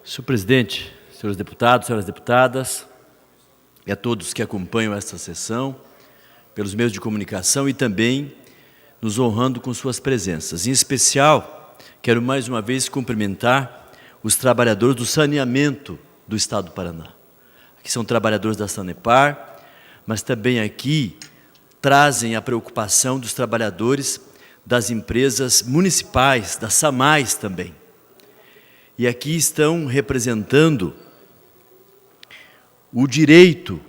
Senhor presidente, senhores deputados, senhoras deputadas, e a todos que acompanham esta sessão, pelos meios de comunicação e também nos honrando com suas presenças. Em especial, quero mais uma vez cumprimentar os trabalhadores do saneamento do Estado do Paraná. Aqui são trabalhadores da Sanepar, mas também aqui trazem a preocupação dos trabalhadores das empresas municipais, da SAMAIS também. E aqui estão representando o direito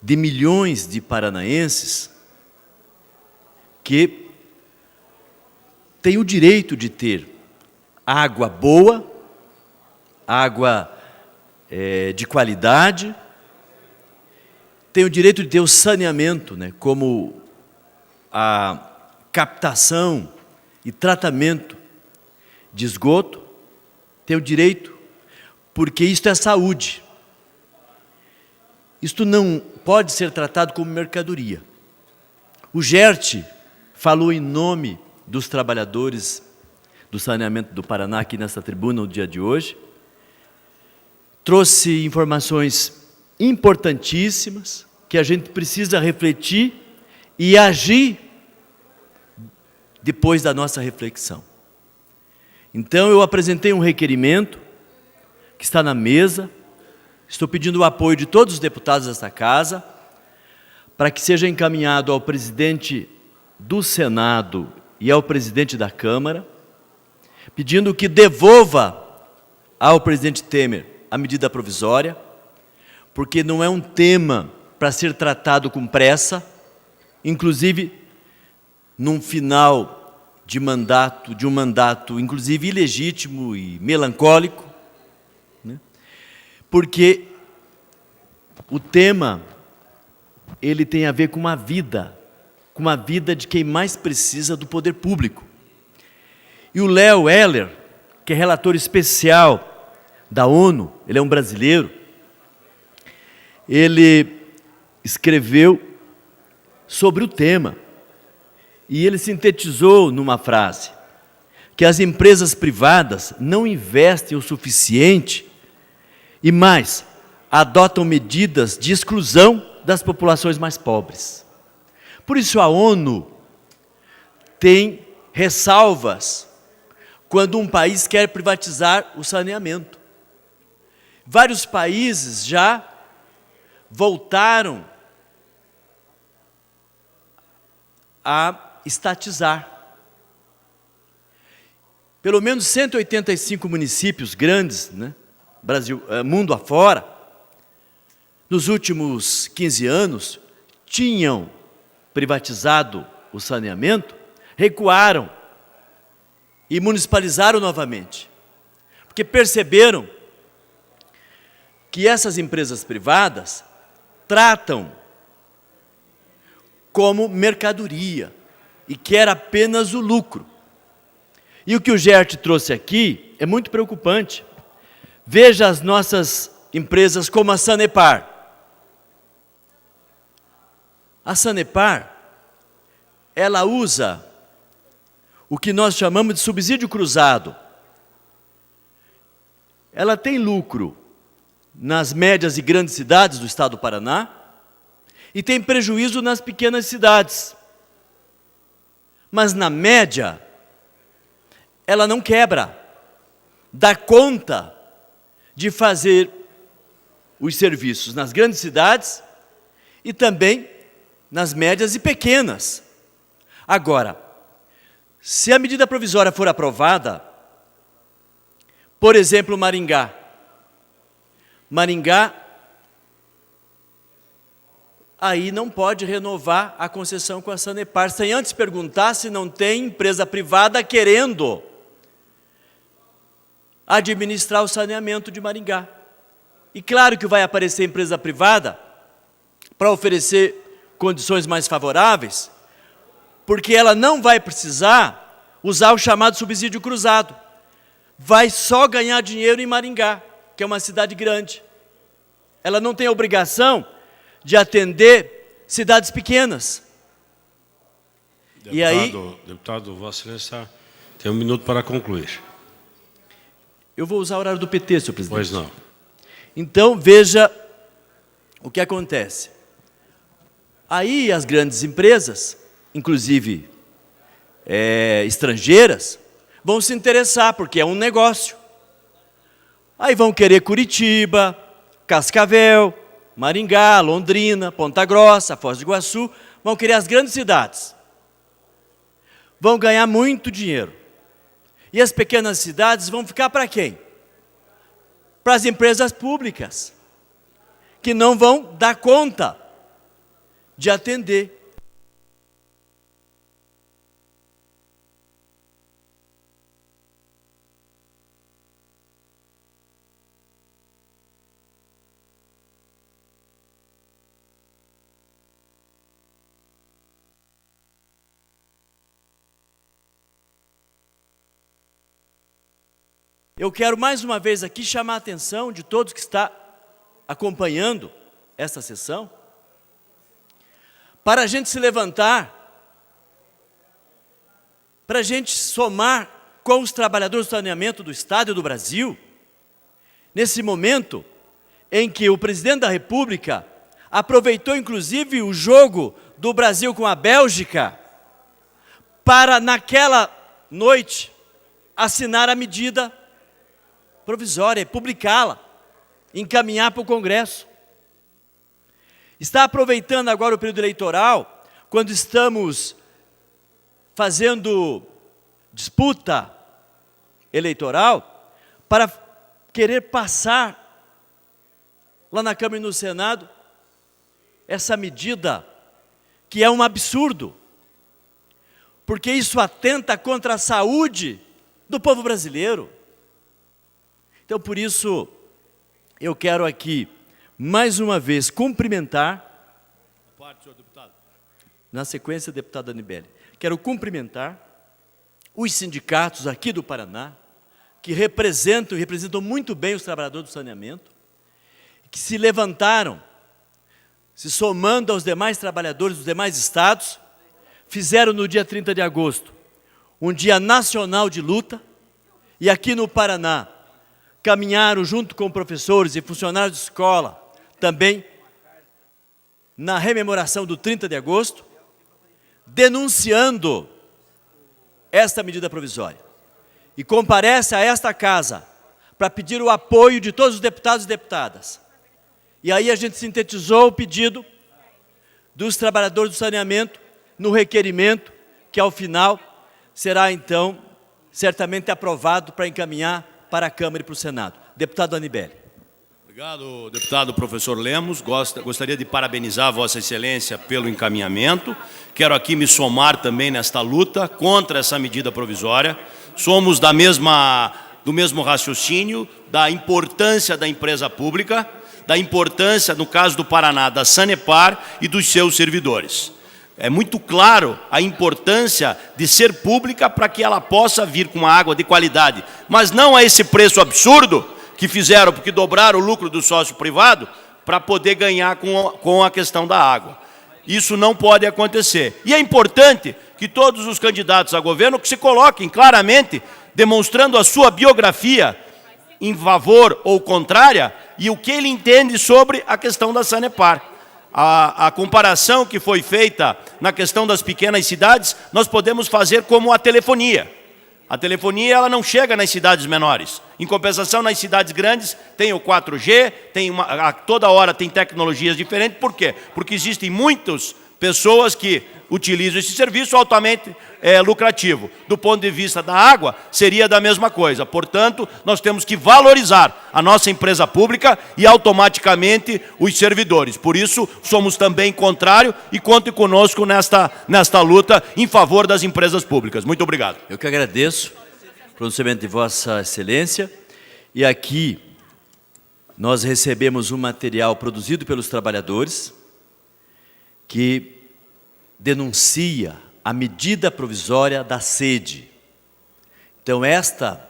de milhões de paranaenses que têm o direito de ter água boa, água de qualidade, têm o direito de ter o saneamento, né, como a captação e tratamento de esgoto, tem o direito, porque isto é saúde. Isto não pode ser tratado como mercadoria. O GERT falou em nome dos trabalhadores do saneamento do Paraná aqui nessa tribuna no dia de hoje, trouxe informações importantíssimas que a gente precisa refletir e agir depois da nossa reflexão. Então, eu apresentei um requerimento que está na mesa, estou pedindo o apoio de todos os deputados desta casa, para que seja encaminhado ao presidente do Senado e ao presidente da Câmara, pedindo que devolva ao presidente Temer a medida provisória, porque não é um tema para ser tratado com pressa, inclusive num final de um mandato, inclusive ilegítimo e melancólico, né? Porque o tema, ele tem a ver com uma vida de quem mais precisa do poder público. E o Léo Heller, que é relator especial da ONU, ele é um brasileiro, ele escreveu sobre o tema. E ele sintetizou numa frase que as empresas privadas não investem o suficiente e mais, adotam medidas de exclusão das populações mais pobres. Por isso a ONU tem ressalvas quando um país quer privatizar o saneamento. Vários países já voltaram a estatizar. Pelo menos 185 municípios grandes, né, Brasil, mundo afora, nos últimos 15 anos, tinham privatizado o saneamento, recuaram e municipalizaram novamente, porque perceberam que essas empresas privadas tratam como mercadoria e quer apenas o lucro. E o que o GERT trouxe aqui é muito preocupante. Veja as nossas empresas como a Sanepar. A Sanepar, ela usa o que nós chamamos de subsídio cruzado. Ela tem lucro nas médias e grandes cidades do estado do Paraná e tem prejuízo nas pequenas cidades. Mas na média, ela não quebra, dá conta de fazer os serviços nas grandes cidades e também nas médias e pequenas. Agora, se a medida provisória for aprovada, por exemplo, Maringá, aí não pode renovar a concessão com a Sanepar, sem antes perguntar se não tem empresa privada querendo administrar o saneamento de Maringá. E claro que vai aparecer empresa privada para oferecer condições mais favoráveis, porque ela não vai precisar usar o chamado subsídio cruzado. Vai só ganhar dinheiro em Maringá, que é uma cidade grande. Ela não tem a obrigação de atender cidades pequenas. Deputado, Vossa Excelência tem 1 minuto para concluir. Eu vou usar o horário do PT, senhor presidente. Pois não. Então, veja o que acontece. Aí as grandes empresas, inclusive estrangeiras, vão se interessar, porque é um negócio. Aí vão querer Curitiba, Cascavel, Maringá, Londrina, Ponta Grossa, Foz do Iguaçu, vão querer as grandes cidades. Vão ganhar muito dinheiro. E as pequenas cidades vão ficar para quem? Para as empresas públicas, que não vão dar conta de atender. Eu quero mais uma vez aqui chamar a atenção de todos que estão acompanhando esta sessão, para a gente se levantar, para a gente somar com os trabalhadores do saneamento do Estado e do Brasil, nesse momento em que o presidente da República aproveitou inclusive o jogo do Brasil com a Bélgica, para naquela noite assinar a medida provisória, publicá-la, encaminhar para o Congresso. Está aproveitando agora o período eleitoral, quando estamos fazendo disputa eleitoral, para querer passar lá na Câmara e no Senado essa medida que é um absurdo, porque isso atenta contra a saúde do povo brasileiro. Então, por isso, eu quero aqui, mais uma vez, cumprimentar, na sequência, deputado Anibele, quero cumprimentar os sindicatos aqui do Paraná, que representam e representam muito bem os trabalhadores do saneamento, que se levantaram, se somando aos demais trabalhadores dos demais estados, fizeram no dia 30 de agosto um dia nacional de luta, e aqui no Paraná, caminharam junto com professores e funcionários de escola, também na rememoração do 30 de agosto, denunciando esta medida provisória. E comparece a esta casa para pedir o apoio de todos os deputados e deputadas. E aí a gente sintetizou o pedido dos trabalhadores do saneamento no requerimento, que ao final será então certamente aprovado para encaminhar para a Câmara e para o Senado. Deputado Anibele. Obrigado, deputado professor Lemos. Gostaria de parabenizar Vossa Excelência pelo encaminhamento. Quero aqui me somar também nesta luta contra essa medida provisória. Somos do mesmo raciocínio, da importância da empresa pública, da importância, no caso do Paraná, da Sanepar e dos seus servidores. É muito claro a importância de ser pública para que ela possa vir com uma água de qualidade, mas não a esse preço absurdo que fizeram, porque dobraram o lucro do sócio privado para poder ganhar com a questão da água. Isso não pode acontecer. E é importante que todos os candidatos a governo que se coloquem claramente, demonstrando a sua biografia em favor ou contrária, e o que ele entende sobre a questão da Sanepar. A comparação que foi feita na questão das pequenas cidades, nós podemos fazer como a telefonia. A telefonia ela não chega nas cidades menores. Em compensação, nas cidades grandes tem o 4G, toda hora tem tecnologias diferentes. Por quê? Porque existem muitas pessoas que utilizam esse serviço altamente lucrativo. Do ponto de vista da água, seria da mesma coisa. Portanto, nós temos que valorizar a nossa empresa pública e automaticamente os servidores. Por isso, somos também contrário e contem conosco nesta luta em favor das empresas públicas. Muito obrigado. Eu que agradeço o pronunciamento de Vossa Excelência. E aqui nós recebemos um material produzido pelos trabalhadores que denuncia a medida provisória da sede. Então, esta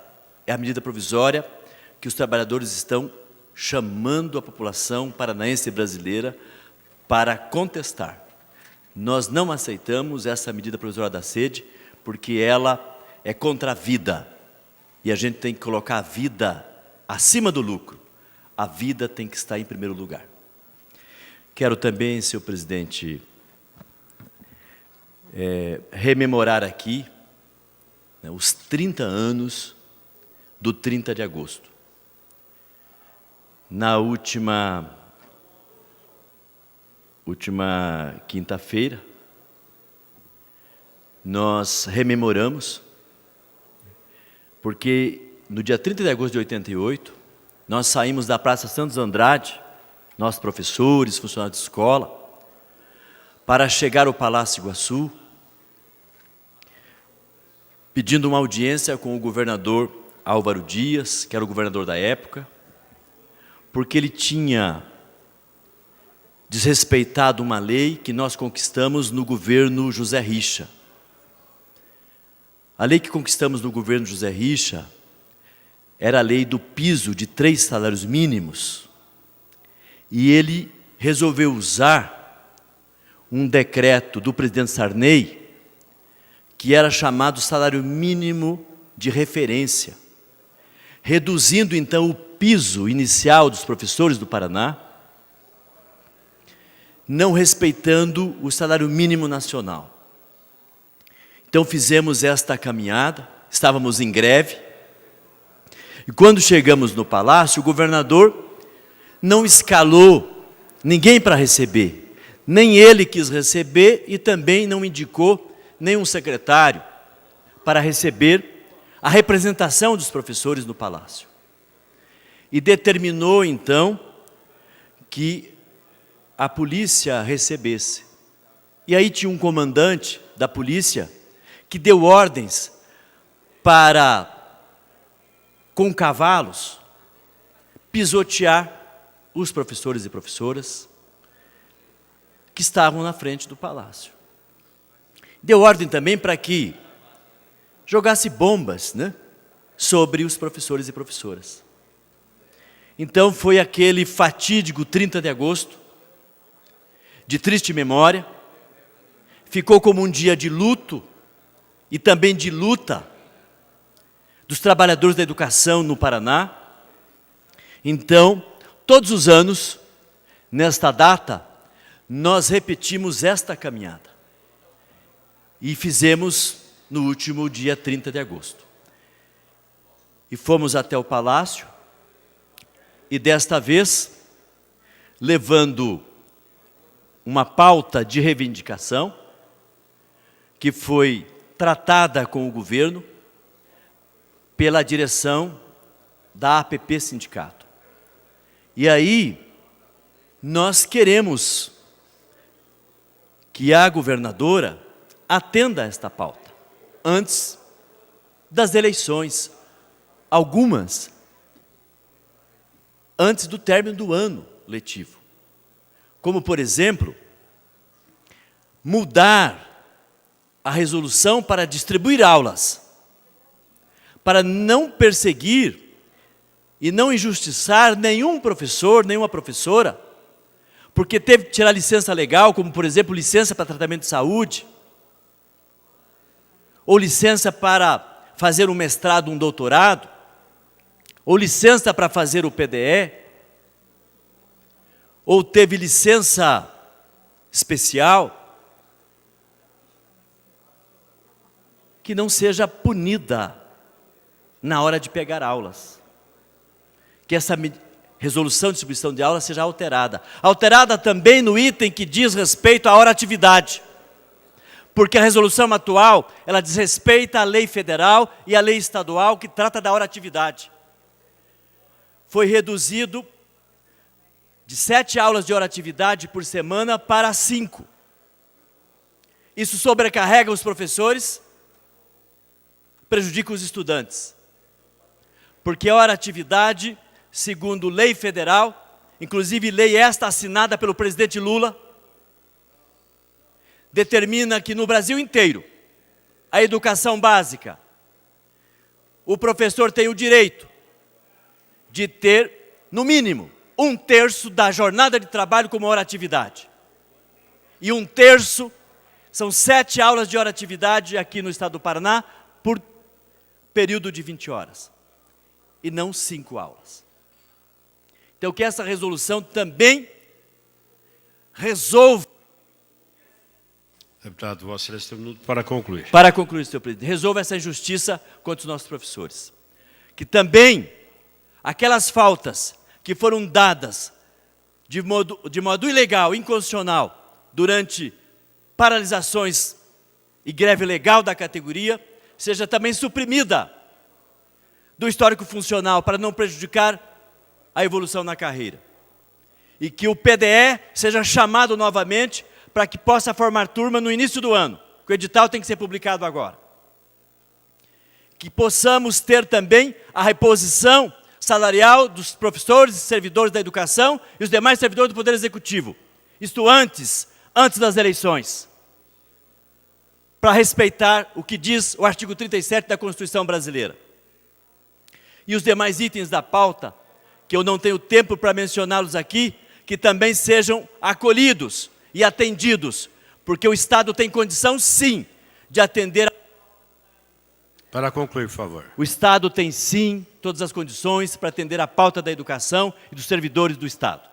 é a medida provisória que os trabalhadores estão chamando a população paranaense e brasileira para contestar. Nós não aceitamos essa medida provisória da sede, porque ela é contra a vida. E a gente tem que colocar a vida acima do lucro. A vida tem que estar em primeiro lugar. Quero também, senhor presidente, rememorar aqui, né, os 30 anos do 30 de agosto. Na última quinta-feira, nós rememoramos, porque no dia 30 de agosto de 88, nós saímos da Praça Santos Andrade, nós professores, funcionários de escola, para chegar ao Palácio Iguaçu, pedindo uma audiência com o governador Álvaro Dias, que era o governador da época, porque ele tinha desrespeitado uma lei que nós conquistamos no governo José Richa. A lei que conquistamos no governo José Richa era a lei do piso de 3 salários mínimos. E ele resolveu usar um decreto do presidente Sarney, que era chamado salário mínimo de referência, reduzindo então o piso inicial dos professores do Paraná, não respeitando o salário mínimo nacional. Então fizemos esta caminhada, estávamos em greve, e quando chegamos no palácio, o governador não escalou ninguém para receber, nem ele quis receber e também não indicou nenhum secretário para receber a representação dos professores no palácio. E determinou então que a polícia recebesse. E aí tinha um comandante da polícia que deu ordens para, com cavalos, pisotear os professores e professoras que estavam na frente do palácio. Deu ordem também para que jogasse bombas, né, sobre os professores e professoras. Então foi aquele fatídico 30 de agosto, de triste memória, ficou como um dia de luto e também de luta dos trabalhadores da educação no Paraná. Então, todos os anos, nesta data, nós repetimos esta caminhada. E fizemos no último dia 30 de agosto. E fomos até o palácio, e desta vez, levando uma pauta de reivindicação, que foi tratada com o governo, pela direção da APP Sindicato. E aí, nós queremos que a governadora atenda a esta pauta, antes das eleições, algumas antes do término do ano letivo. Como, por exemplo, mudar a resolução para distribuir aulas, para não perseguir e não injustiçar nenhum professor, nenhuma professora, porque teve que tirar licença legal, como, por exemplo, licença para tratamento de saúde, ou licença para fazer um mestrado, um doutorado, ou licença para fazer o PDE, ou teve licença especial, que não seja punida na hora de pegar aulas. Que essa resolução de distribuição de aulas seja alterada. Alterada também no item que diz respeito à hora-atividade. Porque a resolução atual, ela diz respeito à lei federal e à lei estadual que trata da hora-atividade. Foi reduzido de 7 aulas de hora-atividade por semana para 5. Isso sobrecarrega os professores, prejudica os estudantes. Porque a hora-atividade, segundo lei federal, inclusive lei esta assinada pelo presidente Lula, determina que no Brasil inteiro, a educação básica, o professor tem o direito de ter, no mínimo, 1/3 da jornada de trabalho como hora-atividade. E 1/3 são 7 aulas de hora-atividade aqui no estado do Paraná, período de 20 horas, e não 5 aulas. Então, que essa resolução também resolva. Deputado, Vossa Excelência tem um minuto para concluir. Para concluir, senhor presidente, resolva essa injustiça contra os nossos professores. Que também aquelas faltas que foram dadas de modo ilegal, inconstitucional, durante paralisações e greve legal da categoria, seja também suprimida do histórico funcional para não prejudicar a evolução na carreira. E que o PDE seja chamado novamente para que possa formar turma no início do ano, que o edital tem que ser publicado agora. Que possamos ter também a reposição salarial dos professores e servidores da educação e os demais servidores do Poder Executivo. Isto antes das eleições, para respeitar o que diz o artigo 37 da Constituição brasileira. E os demais itens da pauta, que eu não tenho tempo para mencioná-los aqui, que também sejam acolhidos e atendidos, porque o Estado tem condição, sim, de atender. Para concluir, por favor. O Estado tem, sim, todas as condições para atender a pauta da educação e dos servidores do Estado.